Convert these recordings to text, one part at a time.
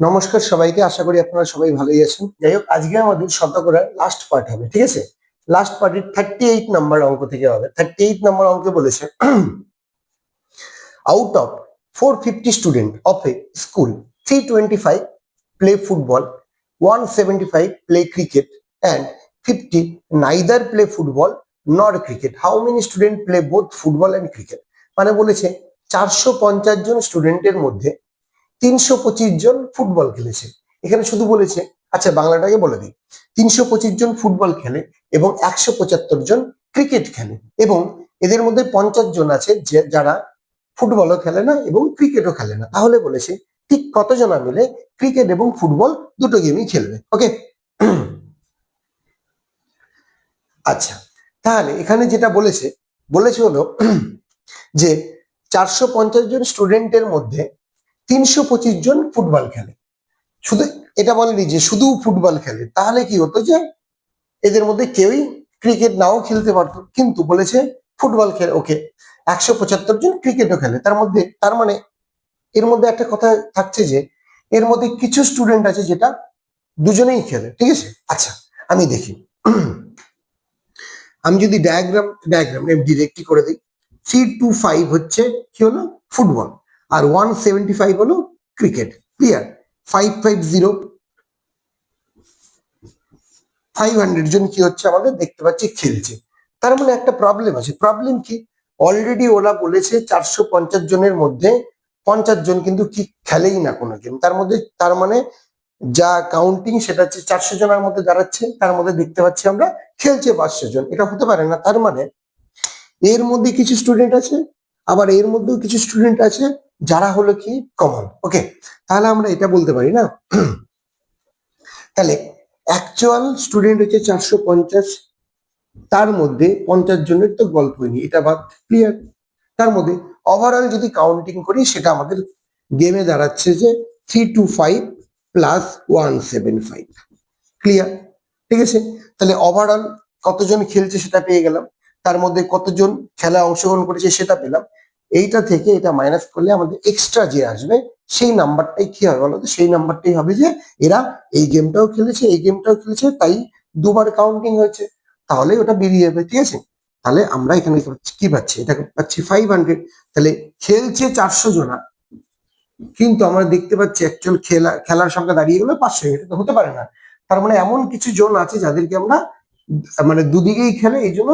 নমস্কার সবাইকে, আশা করি আপনারা সবাই ভালোই আছেন। যাই হোক, আজকে আমাদের শতকরার লাস্ট পার্ট হবে, ঠিক আছে? লাস্ট পার্টের 38 নাম্বার অঙ্ক থেকে হবে। 38 নাম্বার অঙ্কে বলেছে out of 450 student of A school 325 play football, 175 play cricket and 50 neither play football nor cricket. How many students play both football and cricket? মানে বলেছে 450 জন স্টুডেন্টের মধ্যে 325 জন ফুটবল খেলেছে। এখানে শুধু বলেছে, আচ্ছা বাংলাটাকে বলে দিই, 325 জন ফুটবল খেলে এবং 175 জন ক্রিকেট খেলে, এবং এদের মধ্যে 50 জন আছে যারা ফুটবলও খেলে না এবং ক্রিকেটও খেলে না। তাহলে বলেছে ঠিক কতজনা মিলে ক্রিকেট এবং ফুটবল দুটো গেমই খেলবে। ওকে, আচ্ছা তাহলে এখানে যেটা বলেছে হলো যে 450 জন স্টুডেন্টের মধ্যে 325 জন ফুটবল খেলে। শুধু এটা বলেনি যে শুধু ফুটবল খেলে, তাহলে কি হতো যে এদের মধ্যে কেউই ক্রিকেট নাও খেলতে পারতো, কিন্তু বলেছে ফুটবল খেলে। ওকে, 175 জন ক্রিকেটও খেলে, তার মানে এর মধ্যে একটা কথা থাকছে যে এর মধ্যে কিছু স্টুডেন্ট আছে যেটা দুজনেই খেলে, ঠিক আছে? আচ্ছা আমি দেখি, আমি যদি ডায়াগ্রাম ডিরেক্টলি করে দিই, 325 হচ্ছে কি হলো ফুটবল, আর 175 হলো ক্রিকেট। ক্লিয়ার? 500 জন কি হচ্ছে আমাদের দেখতে পাচ্ছি খেলছে। তার মানে একটা প্রবলেম আছে। প্রবলেম কি? অলরেডি ওরা বলেছে 450 জনের মধ্যে 50 জন কিন্তু কি খেলেই না কোনো গেম। তার মানে যা কাউন্টিং সেটা হচ্ছে 400 জনের মধ্যে দাঁড়াচ্ছে, তার মধ্যে দেখতে পাচ্ছি আমরা খেলছে 500 জন। এটা হতে পারে না। তার মানে এর মধ্যে কিছু স্টুডেন্ট আছে, আবার এর মধ্যেও কিছু স্টুডেন্ট আছে যারা হলো কি কমন। ওকে, তাহলে আমরা এটা বলতে পারি না, তাহলে অ্যাকচুয়াল স্টুডেন্ট হচ্ছে 450, তার মধ্যে 50 জনের তো গল্পই নেই, এটা বাদ। ক্লিয়ার? তার মধ্যে ওভারঅল যদি কাউন্টিং করি সেটা আমাদের গেমে দাঁড়াচ্ছে যে 325 প্লাস 175। ক্লিয়ার? ঠিক আছে, তাহলে ওভারঅল কতজন খেলছে সেটা পেয়ে গেলাম, তার মধ্যে কতজন খেলা অংশগ্রহণ করেছে সেটা পেলাম। এইটা থেকে এটা মাইনাস করলে আমাদের এক্সট্রা যে আসবে সেই নাম্বারটাই কি হবে বলতো? সেই নাম্বারটাই হবে যে এরা এই গেমটাও খেলেছে, এই গেমটাও খেলেছে, তাই দুবার কাউন্টিং হয়েছে, তাহলে ওটা বেরিয়ে যাবে। ঠিক আছে, তাহলে আমরা এখানে কি পাচ্ছি? এটা পাচ্ছি 500। তাহলে খেলছে 400 জনা, কিন্তু আমরা দেখতে পাচ্ছি অ্যাকচুয়াল খেলার সংখ্যা দাঁড়িয়ে গেলো 500। এটা তো হতে পারে না। তার মানে এমন কিছু জন আছে যাদেরকে আমরা মানে দুদিকেই খেলে, এই জন্য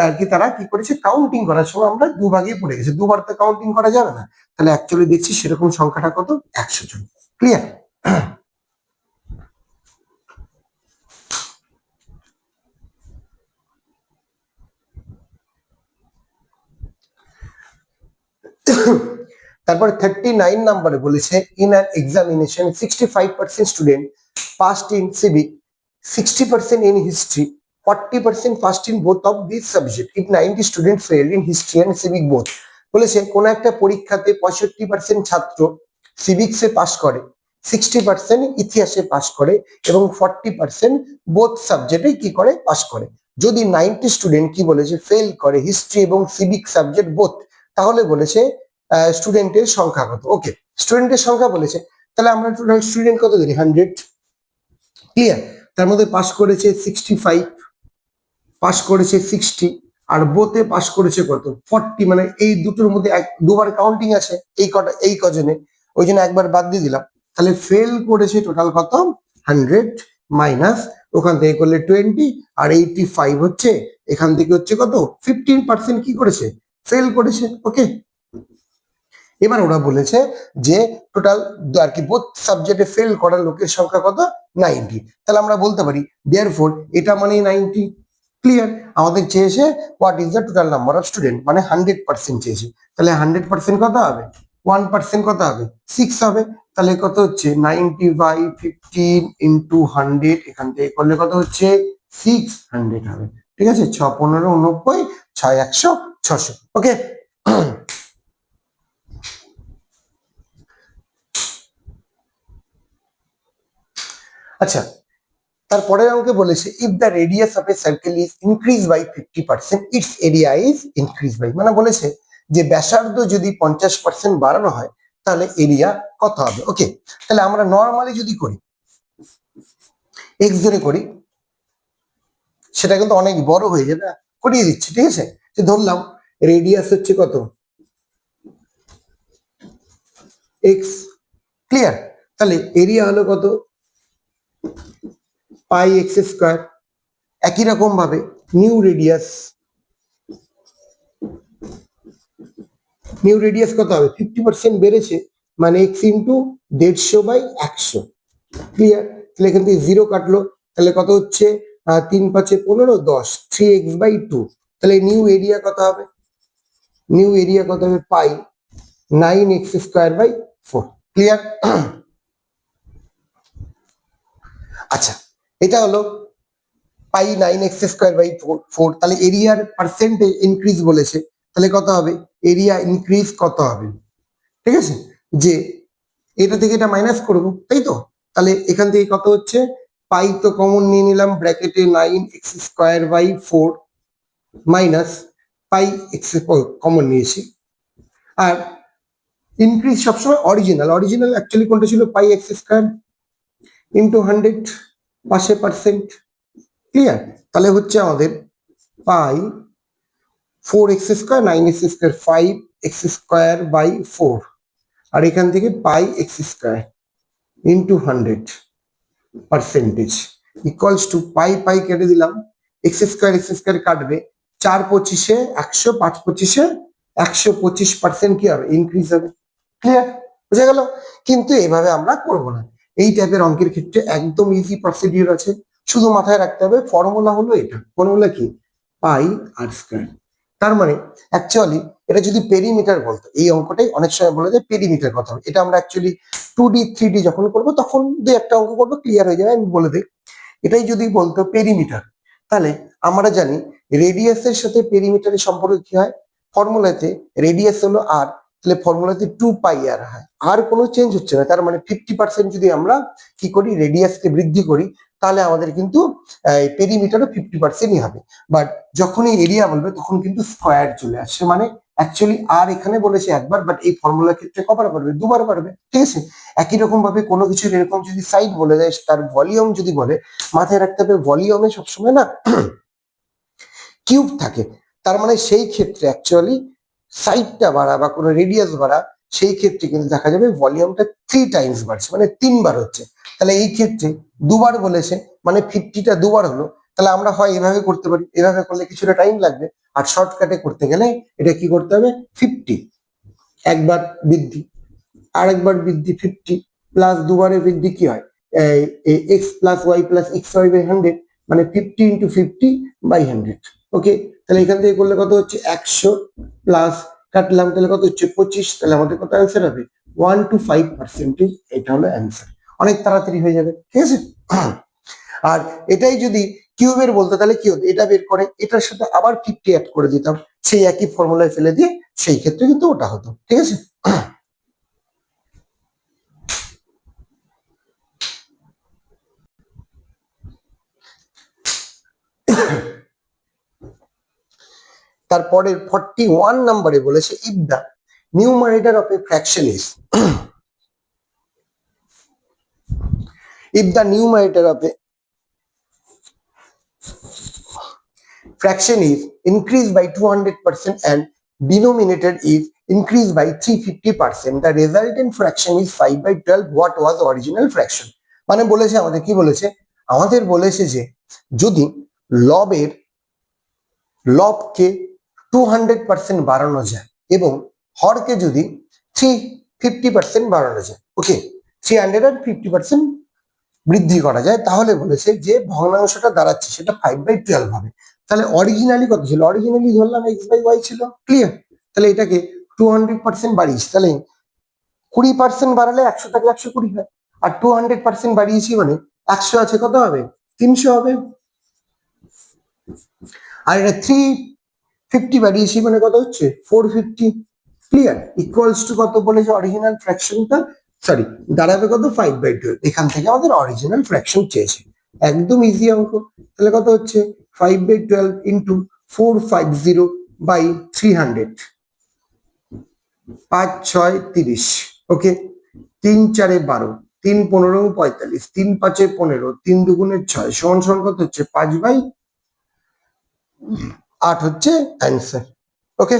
আর কি তারা কি করেছে, কাউন্টিং করার সময় আমরা দুভাগে পড়ে গেছে, দুবার তো কাউন্টিং করা যাবে না। তাহলে অ্যাকচুয়ালি দেখছি সেরকম সংখ্যাটা কত? 100 জন। ক্লিয়ার? তারপর 39 নম্বরে বলেছে in an examination 65% student passed in civic, 60% in history, 40% passed in both of this subject, if 90 student fail in history and civic both. বলেছে কোন একটা পরীক্ষাতে 65% ছাত্র সিভিক্সে পাস করে, 60% ইতিহাসে পাস করে এবং 40% বোথ সাবজেক্টে কি করে, পাস করে। যদি 90 স্টুডেন্ট কি বলেছে, ফেল করে হিস্ট্রি এবং সিভিক সাবজেক্ট বোথ, তাহলে বলেছে স্টুডেন্টের সংখ্যা কত। ওকে, স্টুডেন্টের সংখ্যা বলেছে, তাহলে আমরা টোটাল স্টুডেন্ট কত ধরি? 100। ক্লিয়ার? তার মধ্যে পাস করেছে 65, পাস করেছে 60, আর বোতে পাস করেছে কত? 40। মানে এই দুটোর মধ্যে দুবার কাউন্টিং আছে এই কজনে, ওই জন্য একবার বাদ দিয়ে দিলাম। তাহলে ফেল করেছে টোটাল কত? 100 মাইনাস ওখান থেকে করলে 20, আর 85 হচ্ছে এখান থেকে হচ্ছে কত? 15% কি করেছে? ফেল করেছে। ওকে, এবার ওরা বলেছে যে টোটাল আর কি বোথ সাবজেক্টে ফেল করা লোকের সংখ্যা কত? 90। তাহলে আমরা বলতে পারি দেয়ারফর এটা মানে 90। ক্লিয়ার? আমাদের চেয়েছে what is the total number of student, মানে 100% চেয়েছে। তাহলে 100% কত হবে? 1% কত হবে? 6 হবে। তাহলে কত হচ্ছে? 90/15 ইন্টু 100, এখান থেকে করলে কত হচ্ছে? 600 হবে। ঠিক আছে, 6 15 90, 6 100, 600। ওকে, আচ্ছা তারপরে আমাকে বলেছে if the radius of a circle is increase by 50%, its area is increase by. মানে বলেছে যে ব্যাসার্ধ যদি 50% বাড়ানো হয় তাহলে এরিয়া কত হবে। ওকে, তাহলে আমরা নর্মালি যদি করি এক্স ধরে করি সেটা কিন্তু অনেক বড় হয়ে যাবে, করিয়ে দিচ্ছি, ঠিক আছে। যে ধরলাম রেডিয়াস হচ্ছে কত, এক্স, ক্লিয়ার। তাহলে এরিয়া হলো কত, পাই এক্স স্কোয়ার। একই রকম ভাবে নিউ রেডিয়াস কত হবে, 50% বেড়েছে মানে এক্স ইন্টু 150/100, ক্লিয়ার। তাহলে এখান থেকে 0 কাটলো, তাহলে কত হচ্ছে, 3 5 15 10, 3x/2। তাহলে নিউ এরিয়া কত হবে, পাই 9x²/4, ক্লিয়ার। আচ্ছা, এটা হলো পাই 9x²/4। তাহলে এরিয়ার পার্সেন্টেজ ইনক্রিজ বলেছে, তাহলে কত হবে, এরিয়া ইনক্রিজ কত হবে, ঠিক আছে। যে এটা থেকে এটা মাইনাস করবো, তাই তো। তাহলে এখান থেকে কত হচ্ছে, পাই তো কমন নিয়ে নিলাম, ব্র্যাকেটে 9x²/4 মাইনাস পাই এক্স কমন নিয়েছি। আর ইনক্রিজ সবসময় অরিজিনাল অ্যাকচুয়ালি কোনটা ছিল, পাই x² ইন্টু 100, পাশে পার্সেন্ট, ক্লিয়ার। তাহলে হচ্ছে আমাদের পাই 4x², 9x², 5x²/4, আর এখান থেকে pi x² into 100 percentage equals to pi কেটে দিলাম, x² কাটবে, 4 25 100, 5 25 125% কি হবে, ইনক্রিজ হবে, ক্লিয়ার, বুঝা গেল। কিন্তু এভাবে আমরা করব না, এই টাইপের অঙ্কের ক্ষেত্রে একদম ইজি প্রসিডিউর আছে, শুধু মাথায় রাখতে হবে ফর্মুলা হলো এটা, ফর্মুলা কি, পাই আর স্কয়ার। তার মানে অ্যাকচুয়ালি এটা যদি পেরিমিটার বলতো, এই অঙ্কটাই অনেক সময় বলে যে পেরিমিটার কথা হবে, এটা আমরা অ্যাকচুয়ালি 2D 3D যখন করব তখন দুই একটা অঙ্ক করবো, ক্লিয়ার হয়ে যাবে, আমি বলে দিই। এটাই যদি বলতো পেরিমিটার, তাহলে আমরা জানি রেডিয়াসের সাথে পেরিমিটারের সম্পর্ক কি হয়, ফর্মুলাতে রেডিয়াস হলো আর, তাহলে ফর্মুলাতে 2πr হয়, আর কোনো চেঞ্জ হচ্ছে না। তার মানে 50% যদি আমরা কি করি, রেডিয়াসকে বৃদ্ধি করি, তাহলে আমাদের কিন্তু পেরিমিটারও 50%ই হবে। বাট যখনই এরিয়া বলবে তখন কিন্তু স্কোয়ার চলে আসছে, মানে অ্যাকচুয়ালি আর এখানে বলেছে একবার, বাট এই ফর্মুলার ক্ষেত্রে কবার পারবে, দুবার পারবে, ঠিক আছে। একই রকম ভাবে কোনো কিছু এরকম যদি সাইড বলে দেয়, তার ভলিউম যদি বলে, মাথায় রাখতে হবে ভলিউমে সবসময় না কিউব থাকে, তার মানে সেই ক্ষেত্রে অ্যাকচুয়ালি সাইডটা বাড়া বা কোনো রেডিয়াস বাড়া, সেই ক্ষেত্রে কিন্তু দেখা যাবে ভলিউমটা 3 টাইমস বাড়ছে, মানে 3 বার হচ্ছে। তাহলে এই ক্ষেত্রে দুবার বলেছে মানে 50টা দুবার হলো, তাহলে আমরা হয় এভাবে করতে পারি, এভাবে করলে কিছুটা টাইম লাগবে, আর শর্টকাটে করতে গেলে এটা কি করতে হবে, 50 একবার বৃদ্ধি, আরেকবার বৃদ্ধি 50 প্লাস দুবারে বৃদ্ধি কি হয়, x plus y plus x y by 100, মানে 50 ইন্টু 50/100। ওকে, তাহলে এখান থেকে করলে কত হচ্ছে, 100 প্লাস কাটলাম, তাহলে কত হচ্ছে 25, তাহলে আমাদের কত অ্যান্সার হবে, 1 to 5%, এটা হলো অ্যান্সার, অনেক তাড়াতাড়ি হয়ে যাবে, ঠিক আছে। আর এটাই যদি কিউবের বলতো তাহলে কি হতো, এটা বের করে এটার সাথে আবার 50 অ্যাড করে দিতাম, সেই একই ফর্মুলায় ফেলে দিয়ে, সেই ক্ষেত্রে কিন্তু ওটা হতো, ঠিক আছে। তারপরে 41 নম্বরে বলেছে, if the numerator of a fraction is, if the numerator of a fraction is increased by 200% and denominator is increased by 350%, the resultant fraction is 5/12 what was original fraction। মানে বলেছে আমাদের কি বলেছে, আমাদের বলেছে যে যদি লবকে 200% বাড়ানো যায় এবং হরকে যদি 350% বাড়ানো যায়, ওকে, 350% বৃদ্ধি করা যায়, তাহলে বলেছে যে ভগ্নাংশটা দাঁড়াচ্ছে সেটা 5/12 হবে। তাহলে অরিজিনালি কত ছিল, অরিজিনালি ধরলাম x/y ছিল, ক্লিয়ার। তাহলে এটাকে 200% বাড়িয়েছি, তাহলে 20% বাড়ালে 100 থেকে 120 হয়, আর 200% বাড়িয়েছি মানে 100 আছে কত হবে, 300 হবে। আর এটা 350 বাড়িয়েছি মানে কত হচ্ছে, 450, ক্লিয়ার, ইকুয়ালস টু কত বলেছে, অরিজিনাল ফ্র্যাকশনটা সরি দাঁড়াবে কত, 5/12। এখান থেকে আমাদের অরিজিনাল ফ্র্যাকশন চেয়েছে, একদম ইজি অঙ্ক। তাহলে কত হচ্ছে, 5/12 ইন্টু 450/300, 5 6 30, ওকে, 3 4 12, 3 15 45, 3 5 15, 3 2 6 সমান সমান কত হচ্ছে 5/8 হচ্ছে অ্যান্সার। ওকে,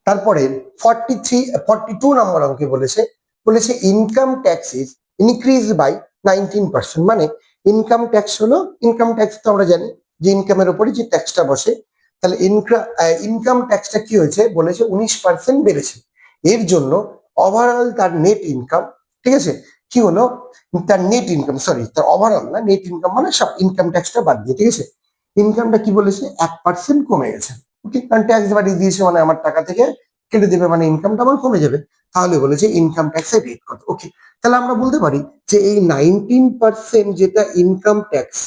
তারপরে 42 নম্বর অঙ্কে বলেছে income tax is increase by 19%। মানে ইনকাম ট্যাক্স হলো, ইনকাম ট্যাক্স তো আমরা জানি যে ইনকামের উপরে যে ট্যাক্সটা বসে, তাহলে ইনকাম ট্যাক্সটা কি হয়েছে বলেছে 19% বেড়েছে। এর জন্য ওভারঅল তার নেট ইনকাম, ঠিক আছে, কি হলো, তার নেট ইনকাম, সরি তার ওভারঅল না, নেট ইনকাম মানে সব ইনকাম ট্যাক্সটা বাদ দিয়ে, ঠিক আছে, ইনকামটা কি বলেছে 1% কমে গেছে। ওকে, কারণ ট্যাক্স বাড়িয়ে দিয়েছে মানে আমার টাকা থেকে কেটে দেবে, মানে ইনকামটা আমার কমে যাবে। তাহলে বলেছে ইনকাম ট্যাক্সের রেট কত। ওকে, তাহলে আমরা বলতে পারি যে এই 19% যেটা ইনকাম ট্যাক্স,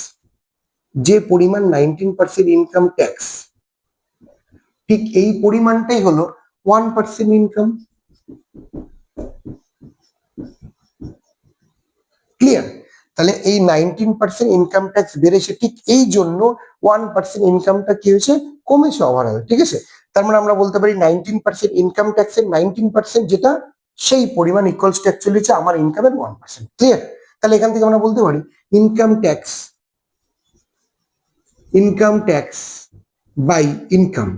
যে পরিমাণ 19% ইনকাম ট্যাক্স, ঠিক এই পরিমাণটাই হলো 1% ইনকাম। ক্লিয়ার? তাহলে এই 19% ইনকাম ট্যাক্স বেড়েছে, ঠিক এই জন্য 1% ইনকামটা কি হয়েছে কমেছে ওভারঅল, ঠিক আছে। তার মানে আমরা বলতে পারি 19% ইনকাম ট্যাক্সের 19% যেটা, সেই পরিমাণ ইকুয়ালস টু অ্যাকচুয়ালি হচ্ছে আমার ইনকামের 1%। ক্লিয়ার? তাহলে এখান থেকে আমরা বলতে পারি ইনকাম ট্যাক্স বাই ইনকাম,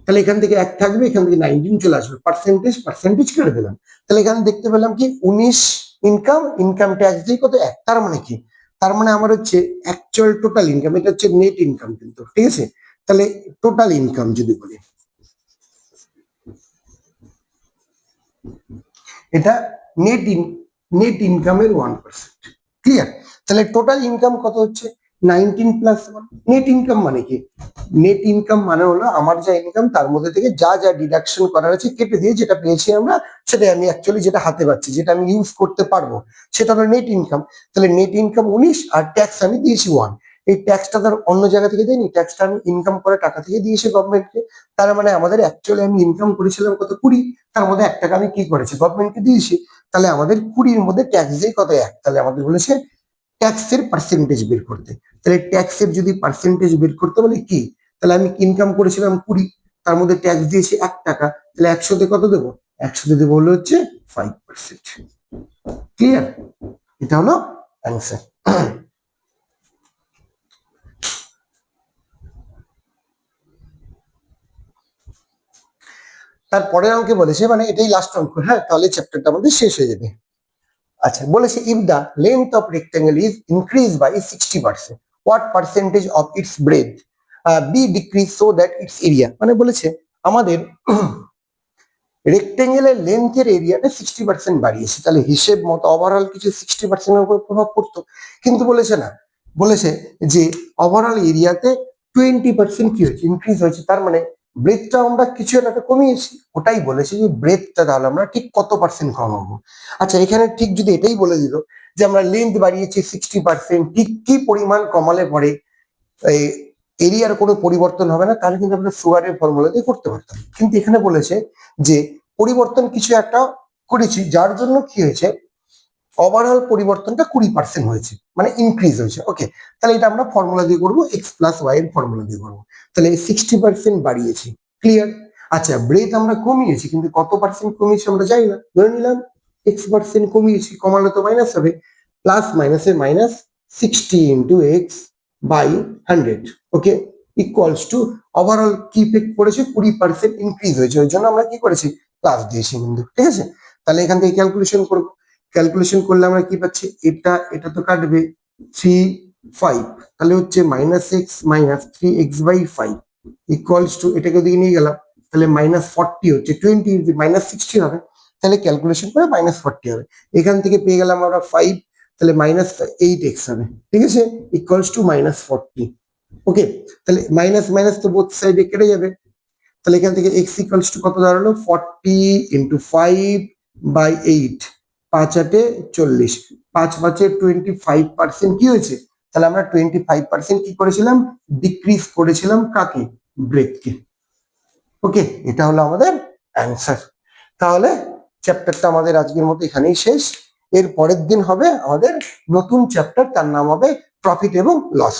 তাহলে এখান থেকে 1 থাকবে, এখান থেকে 19 চলে আসবে, পার্সেন্টেজ কেটে দিলাম। তাহলে এখানে দেখতে পেলাম কি 19 ইনকাম ট্যাক্স দিয়ে কত 1, তার মানে কি, তার মানে আমার হচ্ছে অ্যাকচুয়াল টোটাল ইনকাম, এটা হচ্ছে নেট ইনকাম কিন্তু, ঠিক আছে। তাহলে টোটাল ইনকাম যদি বলি, এটা নেট ইনকামের 1%। ক্লিয়ার? তাহলে টোটাল ইনকাম কত হচ্ছে 19 প্লাস 1। নেট ইনকাম মানে কি, নেট ইনকাম মানে হলো আমার যা ইনকাম তার মধ্যে থেকে যা যা ডিডাকশন করার আছে কেটে দিয়ে যেটা পেয়েছি আমরা, সেটাই আমি অ্যাকচুয়ালি যেটা হাতে পাচ্ছি, যেটা আমি ইউজ করতে পারবো, সেটা হলো নেট ইনকাম। তাহলে নেট ইনকাম 19 আর ট্যাক্স আমি দিয়েছি 1। এই ট্যাক্সটা ধর অন্য জায়গা থেকে দেয়নি, ট্যাক্সটা আমি ইনকাম করে টাকা থেকে দিয়েছি গভর্নমেন্টকে। তার মানে আমাদের অ্যাকচুয়ালি আমি ইনকাম করেছিলাম কত 20, তার মধ্যে 1 টাকা আমি কি করেছি গভর্নমেন্টকে দিয়েছি। তাহলে আমাদের 20-র মধ্যে ট্যাক্স দিয়ে কত 1, তাহলে আমাদের বলেছে ট্যাক্সের পার্সেন্টেজ বের করতে। তাহলে ট্যাক্সের যদি পার্সেন্টেজ বের করতে বলে কি, তাহলে আমি ইনকাম করেছিলাম 20, তার মধ্যে ট্যাক্স দিয়েছি 1 টাকা, তাহলে 100-তে কত দেবো, 100-তে দেবো হলো হচ্ছে 5%। ক্লিয়ার? এটা হলো অ্যান্সার। তারপরের অঙ্কে বলেছে, মানে এটাই লাস্ট অঙ্ক, হ্যাঁ, তাহলে চ্যাপ্টারটা আমাদের শেষ হয়ে যাবে। আচ্ছা, বলেছে if the length of rectangle is increase by 60%, what percentage of its breadth be decrease so that its area. মানে বলেছে আমাদের রেক্টেঙ্গেলের লেন্থের এরিয়াটা 60% বাড়িয়েছে, তাহলে হিসেব মতো ওভারঅল কিছু 60%-এর উপর প্রভাব পড়তো, কিন্তু বলেছে না, বলেছে যে ওভারঅল এরিয়াতে 20% কি হয়েছে ইনক্রিজ হয়েছে, তার মানে ব্রেথটা আমরা কিছু একটা কমিয়েছি। ওটাই বলেছে যে ব্রেথটা তাহলে আমরা ঠিক কত পার্সেন্ট কমাবো। আচ্ছা, এখানে ঠিক যদি এটাই বলে দিল যে আমরা লেন্থ বাড়িয়েছি 60%, ঠিক কি পরিমাণ কমালে পরে এই এরিয়ার কোনো পরিবর্তন হবে না, তাহলে কিন্তু আমরা সুগারের ফর্মুলা দিয়ে করতে পারতাম। কিন্তু এখানে বলেছে যে পরিবর্তন কিছু একটা করেছি, যার জন্য কি হয়েছে ওভারঅল পরিবর্তনটা 20% হয়েছে, মানে ইনক্রিজ হয়েছে। ওকে, তাহলে এটা আমরা ফর্মুলা দিয়ে করবো, এক্স প্লাস ওয়াই এর ফর্মুলা দিয়ে করবো। তাহলে 60% বাড়িয়েছি। ক্লিয়ার? আচ্ছা, ব্রেথ আমরা কমিয়েছি, কিন্তু কত পার্সেন্ট কমিয়েছি আমরা জানি না, ধরে নিলাম x% কমিয়েছি, কমালে তো মাইনাস হবে, প্লাস মাইনাসে minus 60 into x by 100, okay, equals to overall কি ইফেক্ট পড়েছে 20% ইনক্রিজ হয়েছে, ওই জন্য আমরা কি করেছি প্লাস দিয়েছি কিন্তু, ঠিক আছে। তাহলে এখান থেকে ক্যালকুলেশন করবো, ক্যালকুলেশন করলে আমরা কি পাচ্ছি, এটা তো কাটবে 3 5, তাহলে হচ্ছে -x-3x/5 ইকুয়ালস টু, এটাকে ওদিকে নিয়ে গেলাম, তাহলে -40 হচ্ছে 20 -60 হবে, তাহলে ক্যালকুলেশন করে -40 হবে। এখান থেকে পেয়ে গেলাম আমরা 5, তাহলে -8x হবে, ঠিক আছে, ইকুয়ালস টু -40। ওকে, তাহলে মাইনাস মাইনাস তো বোথ সাইডে কেটে যাবে, তাহলে এখান থেকে x ইকুয়ালস টু কত দাঁড়ালো 40 ইন্টু 5/8, 5 8 40, 5 5 25% কি হয়েছে, তাহলে আমরা 25% কি করেছিলাম ডিক্রিজ করেছিলাম, কাকে, ব্রেথকে। ওকে, এটা হলো আমাদের অ্যান্সার। তাহলে চ্যাপ্টারটা আমাদের আজকের মতো এখানেই শেষ। এর পরের দিন হবে আমাদের নতুন চ্যাপ্টার, তার নাম হবে প্রফিট এবং লস।